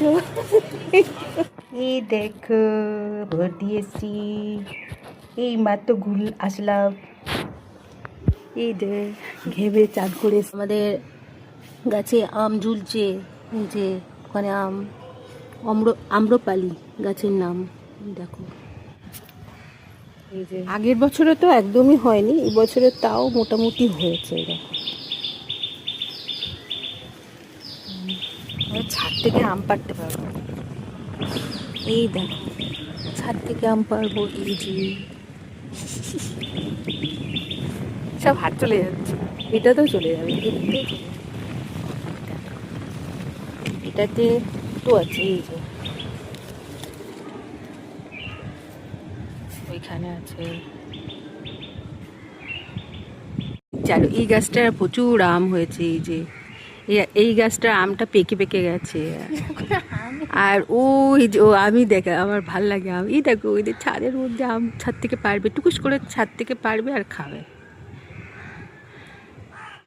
দেখেছো? এই দেখো ভোট দিয়েছি, এই মাত্র ঘুল আসলাম। এই যে ঘেবে চান করে আমাদের গাছে আম ঝুলছে, যে ওখানে আম্রপালি গাছের নাম। দেখো এই যে আগের বছরে তো একদমই হয়নি, এই বছরে তাও মোটামুটি হয়েছে। দেখো ছাদ থেকে আম পাড়তে পারবো। এই দেখো ছাদ থেকে আম পাড়বো। এই যে সব হাত চলে যাচ্ছে, এটাতেও চলে যাবে, এটাতে তো আছে। এই যে ওইখানে আছে। চলো, এই গাছটা প্রচুর আম হয়েছে। এই যে এই গাছটার আমটা পেকে পেকে গেছে। আর ওই যে আমি দেখা আমার ভাল লাগে আম। এই দেখো ওই যে ছাদের মধ্যে আম ছাদ থেকে পারবে, টুকুস করে ছাদ থেকে পারবে আর খাবে।